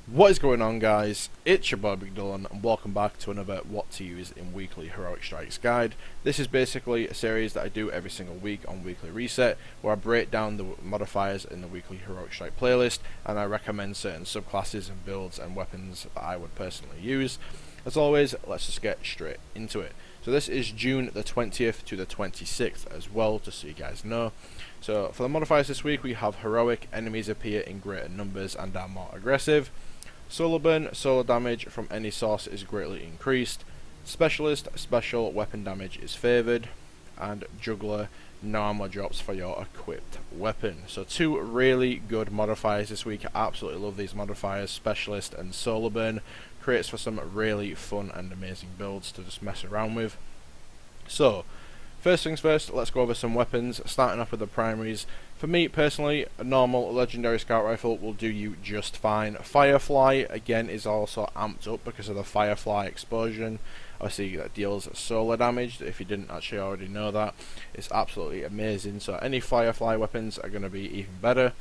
What is going on, guys? It's your boy Big Dylan and welcome back to another What to Use in Weekly Heroic Strikes guide. This is basically a series that I do every single week on Weekly Reset, where I break down the modifiers in the Weekly Heroic Strike playlist and I recommend certain subclasses and builds and weapons that I would personally use. As always, let's just get straight into it. So this is June the 20th to the 26th as well, just so you guys know. So for the modifiers this week, we have Heroic, enemies appear in greater numbers and are more aggressive. Solar Burn, solar damage from any source is greatly increased. Specialist, special weapon damage is favoured. And Juggler, no armor drops for your equipped weapon. So two really good modifiers this week. I absolutely love these modifiers, Specialist and Solar Burn. Creates for some really fun and amazing builds to just mess around with. So, first things first, let's go over some weapons, starting off with the primaries. For me personally, a normal legendary scout rifle will do you just fine. Firefly again is also amped up because of the Firefly explosion. Obviously that deals solar damage, if you didn't actually already know that. It's absolutely amazing, so any Firefly weapons are going to be even better.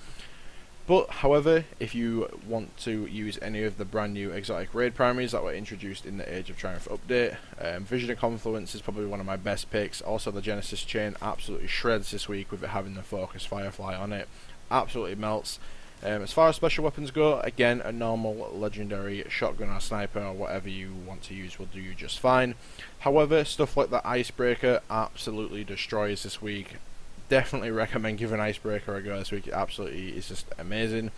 But, however, if you want to use any of the brand new exotic raid primaries that were introduced in the Age of Triumph update, Vision of Confluence is probably one of my best picks. Also, the Genesis Chain absolutely shreds this week with it having the Focus Firefly on it. Absolutely melts. As far as special weapons go, again, a normal legendary shotgun or sniper or whatever you want to use will do you just fine. However, stuff like the Icebreaker absolutely destroys this week. Definitely recommend giving Icebreaker a go this week. It absolutely is just amazing.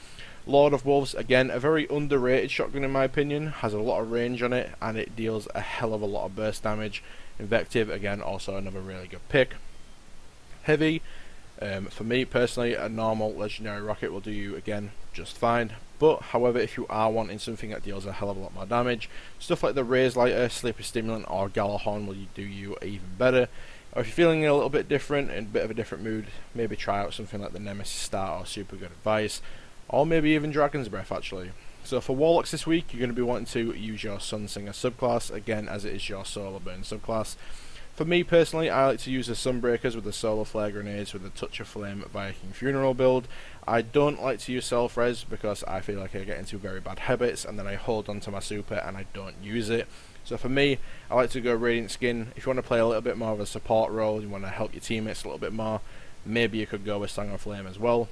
Lord of Wolves, again, a very underrated shotgun in my opinion. Has a lot of range on it and it deals a hell of a lot of burst damage. Invective, again, also another really good pick. Heavy, for me personally, a normal legendary rocket will do you again just fine. But however, if you are wanting something that deals a hell of a lot more damage, stuff like the Raise Lighter, Sleeper Stimulant or Galahorn will do you even better. Or if you're feeling a little bit different, in a bit of a different mood, maybe try out something like the Nemesis Start or Super Good Advice, or maybe even Dragon's Breath actually. So for Warlocks this week, you're going to be wanting to use your Sunsinger subclass, again as it is your Solar Burn subclass. For me personally, I like to use the Sunbreakers with the Solar Flare Grenades with the Touch of Flame Viking Funeral build. I don't like to use self-res because I feel like I get into very bad habits and then I hold onto my super and I don't use it. So for me, I like to go Radiant Skin. If you want to play a little bit more of a support role, you want to help your teammates a little bit more, maybe you could go with Song of Flame as well.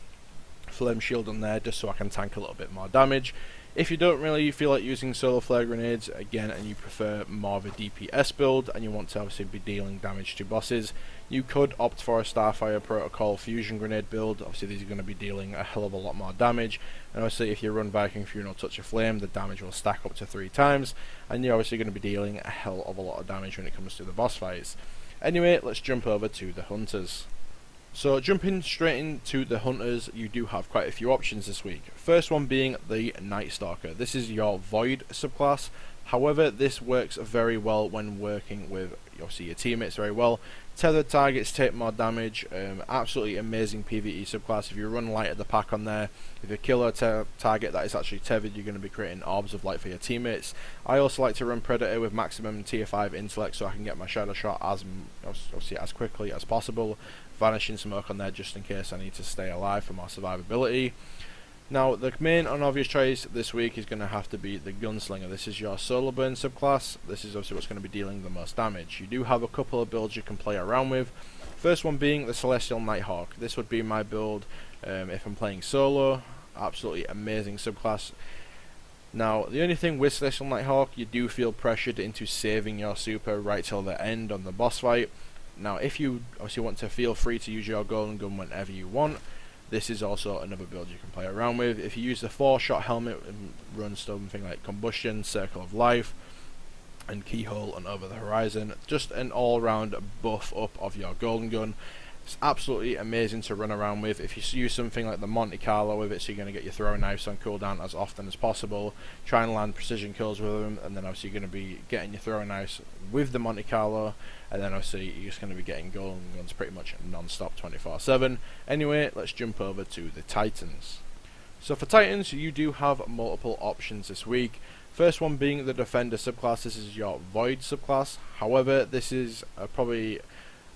Flame Shield on there just so I can tank a little bit more damage. If you don't really feel like using Solar Flare Grenades, again, and you prefer more of a DPS build, and you want to obviously be dealing damage to bosses, you could opt for a Starfire Protocol Fusion Grenade build. Obviously these are going to be dealing a hell of a lot more damage, and obviously if you run Viking Funeral Touch of Flame, the damage will stack up to 3 times, and you're obviously going to be dealing a hell of a lot of damage when it comes to the boss fights. Anyway, let's jump over to the Hunters. So jumping straight into the Hunters, you do have quite a few options this week. First one being the Night Stalker. This is your Void subclass. However, this works very well when working with obviously your teammates very well. Tethered targets take more damage. Absolutely amazing PvE subclass. If you run Light of the Pack on there, if you kill a target that is actually tethered, you're going to be creating orbs of light for your teammates. I also like to run Predator with maximum tier 5 intellect so I can get my shadow shot obviously as quickly as possible. Vanishing Smoke on there just in case I need to stay alive for more survivability. Now, the main and obvious choice this week is going to have to be the Gunslinger. This is your Solar Burn subclass. This is obviously what's going to be dealing the most damage. You do have a couple of builds you can play around with. First one being the Celestial Nighthawk. This would be my build if I'm playing solo. Absolutely amazing subclass. Now, the only thing with Celestial Nighthawk, you do feel pressured into saving your super right till the end on the boss fight. Now, if you obviously want to feel free to use your Golden Gun whenever you want, this is also another build you can play around with. If you use the 4-shot helmet and run something like Combustion, Circle of Life, and Keyhole and Over the Horizon, just an all-round buff up of your Golden Gun. It's absolutely amazing to run around with. If you use something like the Monte Carlo with it, so you're going to get your throwing knives on cooldown as often as possible, try and land precision kills with them, and then obviously you're going to be getting your throwing knives with the Monte Carlo, and then obviously you're just going to be getting golden guns pretty much non-stop 24/7. Anyway, let's jump over to the Titans. So for Titans, you do have multiple options this week. First one being the Defender subclass. This is your Void subclass. However, this is probably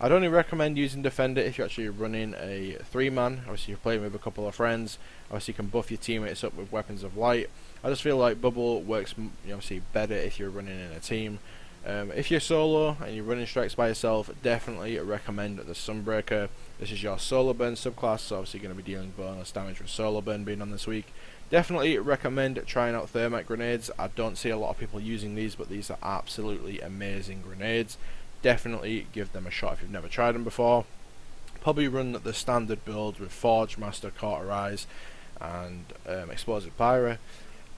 I'd only recommend using Defender if you're actually running a 3-man. Obviously you're playing with a couple of friends. Obviously you can buff your teammates up with weapons of light. I just feel like Bubble works obviously better if you're running in a team. If you're solo and you're running strikes by yourself, definitely recommend the Sunbreaker. This is your solo burn subclass, so obviously you're going to be dealing bonus damage with solo burn being on this week. Definitely recommend trying out thermite grenades. I don't see a lot of people using these, but these are absolutely amazing grenades. Definitely give them a shot if you've never tried them before. Probably run the standard build with Forge, Master, Cauterize and Explosive Pyro.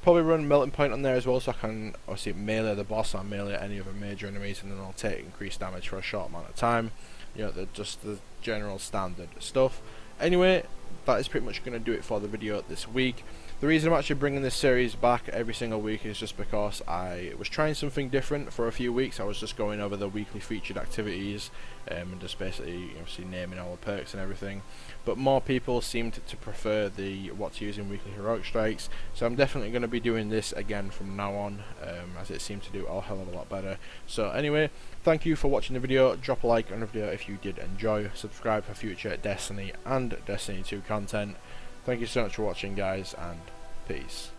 Probably run Melting Point on there as well, so I can obviously melee the boss or melee any other major enemies, and then I'll take increased damage for a short amount of time. You know, just the general standard stuff. Anyway, that is pretty much going to do it for the video this week. The reason I'm actually bringing this series back every single week is just because I was trying something different for a few weeks. I was just going over the weekly featured activities and just basically obviously naming all the perks and everything. But more people seemed to prefer the what to use in weekly heroic strikes, so I'm definitely going to be doing this again from now on, as it seemed to do a hell of a lot better. So anyway, thank you for watching the video. Drop a like on the video if you did enjoy. Subscribe for future Destiny and Destiny 2 content. Thank you so much for watching, guys, and peace.